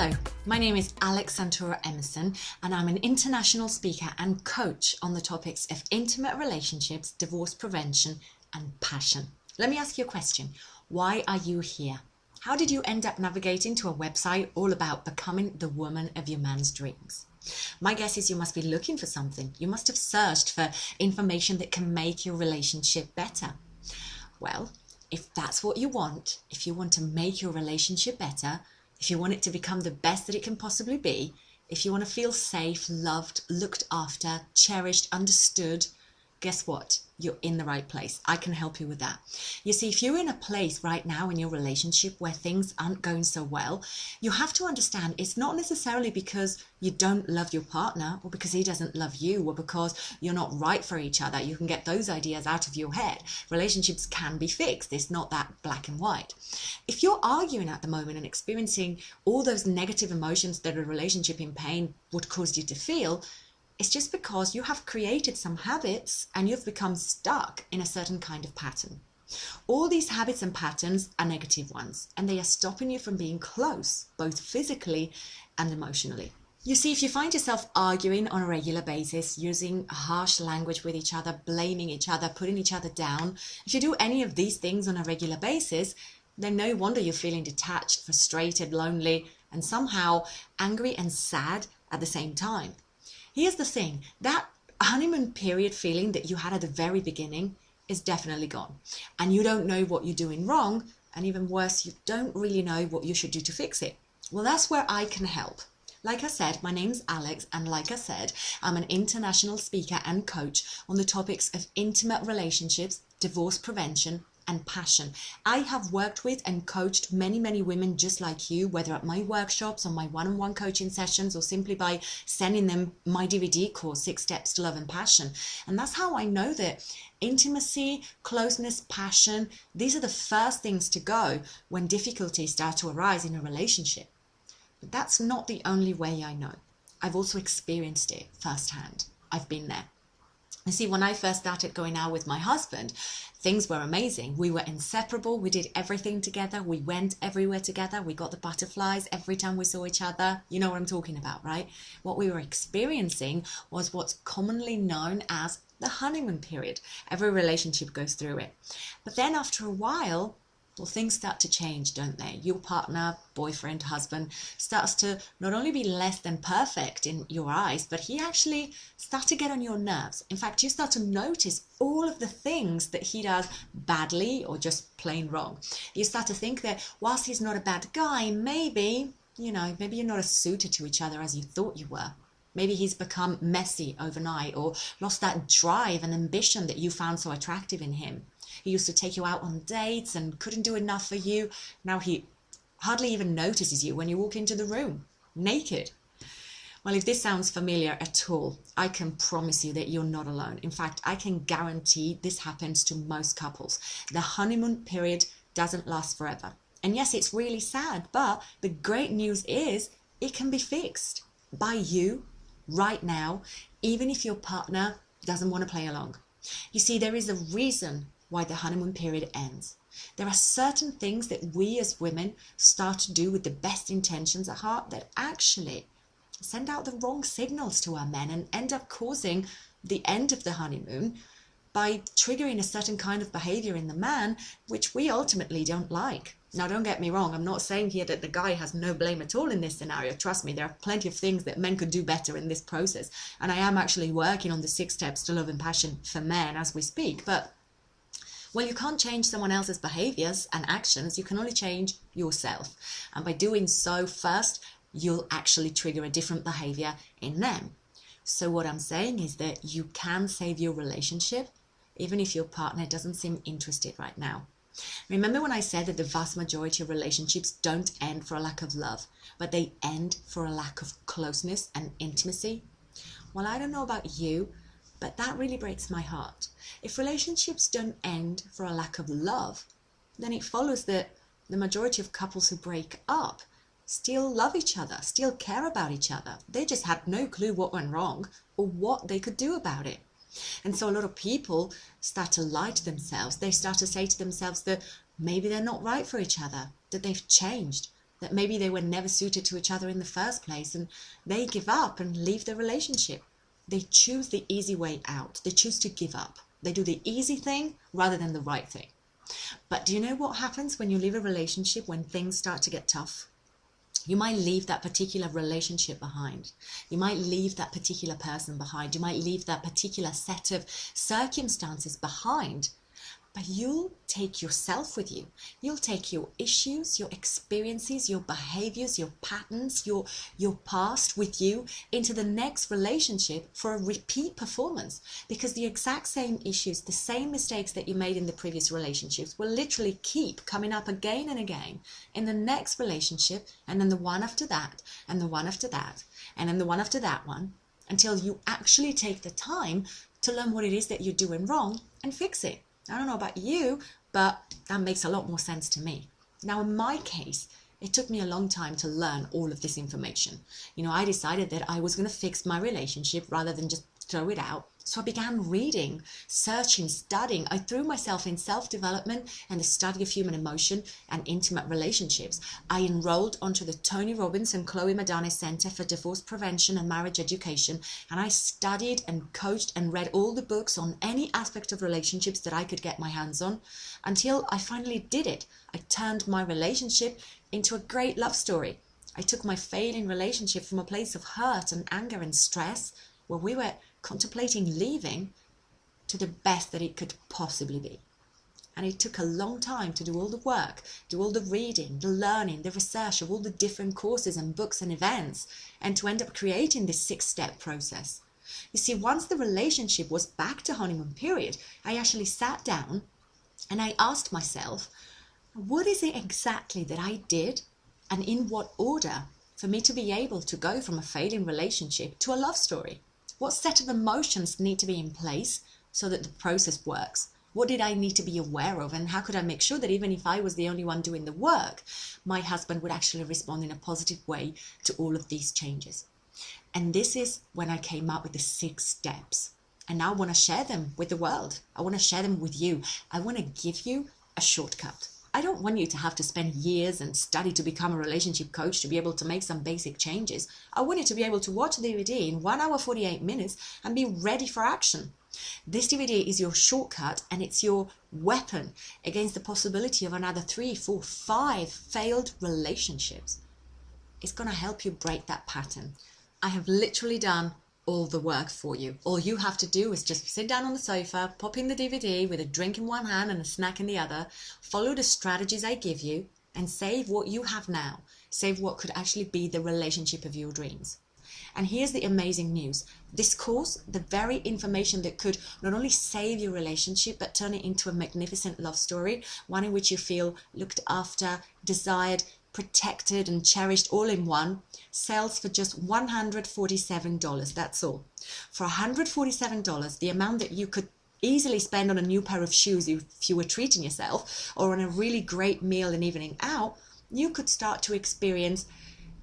Hello, my name is Santoro-Emmerson and I'm an international speaker and coach on the topics of intimate relationships, divorce prevention and passion. Let me ask you a question. Why are you here? How did you end up navigating to a website all about becoming the woman of your man's dreams? My guess is you must be looking for something. You must have searched for information that can make your relationship better. Well, if that's what you want, if you want to make your relationship better, if you want it to become the best that it can possibly be, if you want to feel safe, loved, looked after, cherished, understood, guess what? You're in the right place. I can help you with that. You see, if you're in a place right now in your relationship where things aren't going so well, you have to understand it's not necessarily because you don't love your partner or because he doesn't love you or because you're not right for each other. You can get those ideas out of your head. Relationships can be fixed. It's not that black and white. If you're arguing at the moment and experiencing all those negative emotions that a relationship in pain would cause you to feel, it's just because you have created some habits and you've become stuck in a certain kind of pattern. All these habits and patterns are negative ones, and they are stopping you from being close, both physically and emotionally. You see, if you find yourself arguing on a regular basis, using harsh language with each other, blaming each other, putting each other down, if you do any of these things on a regular basis, then no wonder you're feeling detached, frustrated, lonely, and somehow angry and sad at the same time. Here's the thing, that honeymoon period feeling that you had at the very beginning is definitely gone. And you don't know what you're doing wrong, and even worse, you don't really know what you should do to fix it. Well, that's where I can help. Like I said, my name's Alex, and like I said, I'm an international speaker and coach on the topics of intimate relationships, divorce prevention, and passion. I have worked with and coached many women just like you, whether at my workshops or my one-on-one coaching sessions or simply by sending them my DVD course, 6 Steps to Love and Passion. And that's how I know that intimacy, closeness, passion, these are the first things to go when difficulties start to arise in a relationship. But that's not the only way I know. I've also experienced it firsthand. I've been there. You see, when I first started going out with my husband, things were amazing. We were inseparable. We did everything together. We went everywhere together. We got the butterflies every time we saw each other. You know what I'm talking about, right? What we were experiencing was what's commonly known as the honeymoon period. Every relationship goes through it. But then after a while, well, things start to change, don't they? Your partner, boyfriend, husband starts to not only be less than perfect in your eyes, but he actually starts to get on your nerves. In fact, you start to notice all of the things that he does badly or just plain wrong. You start to think that whilst he's not a bad guy, maybe you're not as suited to each other as you thought you were. Maybe he's become messy overnight or lost that drive and ambition that you found so attractive in him. He used to take you out on dates and couldn't do enough for you. Now he hardly even notices you when you walk into the room, naked. Well, if this sounds familiar at all, I can promise you that you're not alone. In fact, I can guarantee this happens to most couples. The honeymoon period doesn't last forever. And yes, it's really sad, but the great news is it can be fixed by you right now, even if your partner doesn't want to play along. You see, there is a reason why the honeymoon period ends. There are certain things that we as women start to do with the best intentions at heart that actually send out the wrong signals to our men and end up causing the end of the honeymoon by triggering a certain kind of behavior in the man, which we ultimately don't like. Now, don't get me wrong. I'm not saying here that the guy has no blame at all in this scenario. Trust me, there are plenty of things that men could do better in this process. And I am actually working on the 6 Steps to Love and Passion for men as we speak. But well, you can't change someone else's behaviors and actions. You can only change yourself. And by doing so first, you'll actually trigger a different behavior in them. So what I'm saying is that you can save your relationship, even if your partner doesn't seem interested right now. Remember when I said that the vast majority of relationships don't end for a lack of love, but they end for a lack of closeness and intimacy? Well, I don't know about you, but that really breaks my heart. If relationships don't end for a lack of love, then it follows that the majority of couples who break up still love each other, still care about each other. They just had no clue what went wrong or what they could do about it. And so a lot of people start to lie to themselves. They start to say to themselves that maybe they're not right for each other, that they've changed, that maybe they were never suited to each other in the first place, and they give up and leave the relationship. They choose the easy way out. They choose to give up. They do the easy thing rather than the right thing. But do you know what happens when you leave a relationship when things start to get tough? You might leave that particular relationship behind. You might leave that particular person behind. You might leave that particular set of circumstances behind. But you'll take yourself with you. You'll take your issues, your experiences, your behaviors, your patterns, your past with you into the next relationship for a repeat performance. Because the exact same issues, the same mistakes that you made in the previous relationships will literally keep coming up again and again in the next relationship, and then the one after that, and the one after that, and then the one after that one, until you actually take the time to learn what it is that you're doing wrong and fix it. I don't know about you, but that makes a lot more sense to me. Now, in my case, it took me a long time to learn all of this information. I decided that I was going to fix my relationship rather than just throw it out. So I began reading, searching, studying. I threw myself in self-development and the study of human emotion and intimate relationships. I enrolled onto the Tony Robbins and Chloe Madani Center for Divorce Prevention and Marriage Education, and I studied and coached and read all the books on any aspect of relationships that I could get my hands on until I finally did it. I turned my relationship into a great love story. I took my failing relationship from a place of hurt and anger and stress, where we were contemplating leaving, to the best that it could possibly be. And it took a long time to do all the work, do all the reading, the learning, the research of all the different courses and books and events, and to end up creating this 6-step process. You see, once the relationship was back to honeymoon period, I actually sat down and I asked myself, what is it exactly that I did, and in what order, for me to be able to go from a failing relationship to a love story? What set of emotions need to be in place so that the process works? What did I need to be aware of? And how could I make sure that even if I was the only one doing the work, my husband would actually respond in a positive way to all of these changes? And this is when I came up with the 6 steps. And now I want to share them with the world. I want to share them with you. I want to give you a shortcut. I don't want you to have to spend years and study to become a relationship coach to be able to make some basic changes. I want you to be able to watch the DVD in 1 hour, 48 minutes and be ready for action. This DVD is your shortcut, and it's your weapon against the possibility of another 3, 4, 5 failed relationships. It's going to help you break that pattern. I have literally done all the work for you. All you have to do is just sit down on the sofa, pop in the DVD with a drink in one hand and a snack in the other, follow the strategies I give you, and save what you have now. Save what could actually be the relationship of your dreams. And here's the amazing news. This course, the very information that could not only save your relationship, but turn it into a magnificent love story, one in which you feel looked after, desired, protected and cherished all in one, sells for just $147. That's all. For $147, the amount that you could easily spend on a new pair of shoes if you were treating yourself, or on a really great meal and evening out, you could start to experience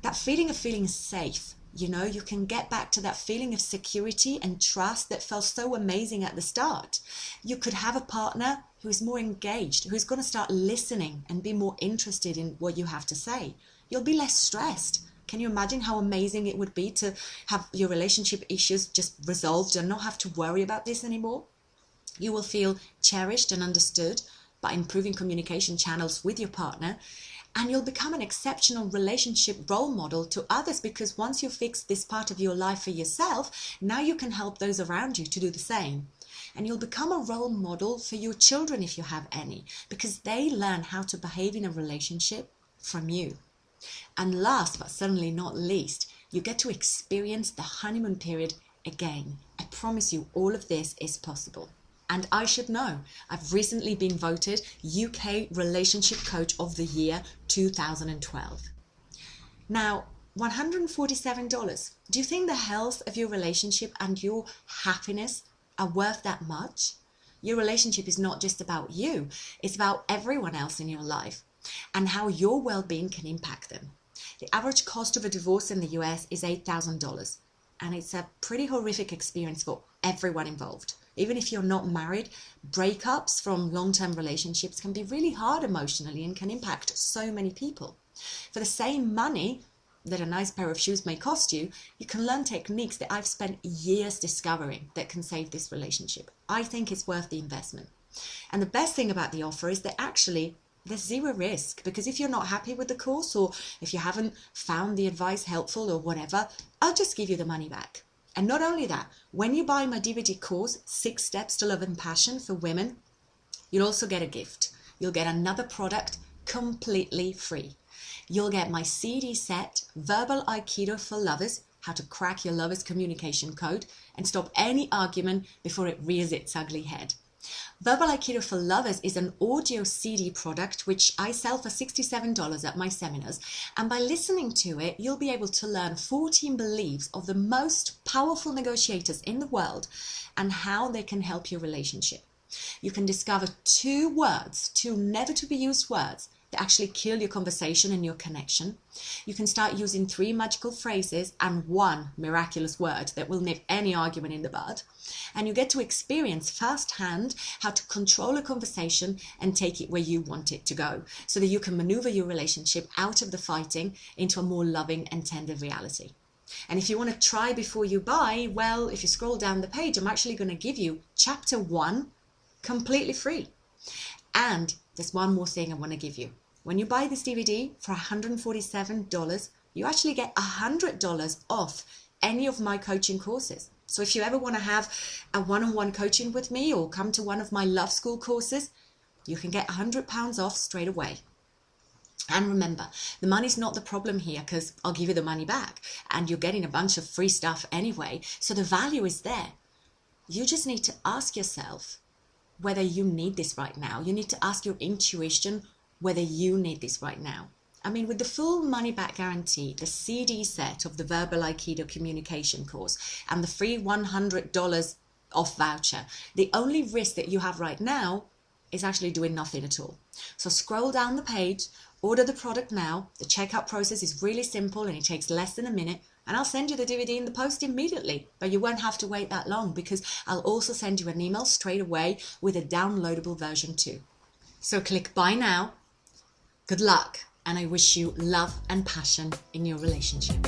that feeling of feeling safe. You can get back to that feeling of security and trust that felt so amazing at the start. You could have a partner who is more engaged, who's going to start listening and be more interested in what you have to say. You'll be less stressed. Can you imagine how amazing it would be to have your relationship issues just resolved and not have to worry about this anymore? You will feel cherished and understood by improving communication channels with your partner. And you'll become an exceptional relationship role model to others, because once you fix this part of your life for yourself, now you can help those around you to do the same. And you'll become a role model for your children if you have any, because they learn how to behave in a relationship from you. And last but certainly not least, you get to experience the honeymoon period again. I promise you, all of this is possible. And I should know, I've recently been voted UK Relationship Coach of the Year 2012. Now, $147. Do you think the health of your relationship and your happiness are worth that much? Your relationship is not just about you, it's about everyone else in your life and how your well-being can impact them. The average cost of a divorce in the US is $8,000, and it's a pretty horrific experience for everyone involved. Even if you're not married, breakups from long-term relationships can be really hard emotionally and can impact so many people. For the same money that a nice pair of shoes may cost you, you can learn techniques that I've spent years discovering that can save this relationship. I think it's worth the investment. And the best thing about the offer is that actually there's zero risk, because if you're not happy with the course, or if you haven't found the advice helpful or whatever, I'll just give you the money back. And not only that, when you buy my DVD course, 6 Steps to Love and Passion for Women, you'll also get a gift. You'll get another product completely free. You'll get my CD set, Verbal Aikido for Lovers, how to crack your lover's communication code and stop any argument before it rears its ugly head. Verbal Aikido for Lovers is an audio CD product which I sell for $67 at my seminars, and by listening to it, you'll be able to learn 14 beliefs of the most powerful negotiators in the world and how they can help your relationship. You can discover 2 words, 2 never to be used words that actually kill your conversation and your connection. You can start using 3 magical phrases and 1 miraculous word that will nip any argument in the bud. And you get to experience firsthand how to control a conversation and take it where you want it to go, so that you can maneuver your relationship out of the fighting into a more loving and tender reality. And if you want to try before you buy, well, if you scroll down the page, I'm actually going to give you chapter 1 completely free. And there's one more thing I want to give you. When you buy this DVD for $147, you actually get $100 off any of my coaching courses. So if you ever want to have a one-on-one coaching with me or come to one of my Love School courses, you can get £100 off straight away. And remember, the money's not the problem here, because I'll give you the money back and you're getting a bunch of free stuff anyway. So the value is there. You just need to ask yourself whether you need this right now. You need to ask your intuition whether you need this right now. I mean, with the full money back guarantee, the CD set of the Verbal Aikido communication course, and the free $100 off voucher, the only risk that you have right now is actually doing nothing at all. So scroll down the page, order the product now. The checkout process is really simple and it takes less than a minute. And I'll send you the DVD in the post immediately, but you won't have to wait that long, because I'll also send you an email straight away with a downloadable version too. So click buy now. Good luck, and I wish you love and passion in your relationship.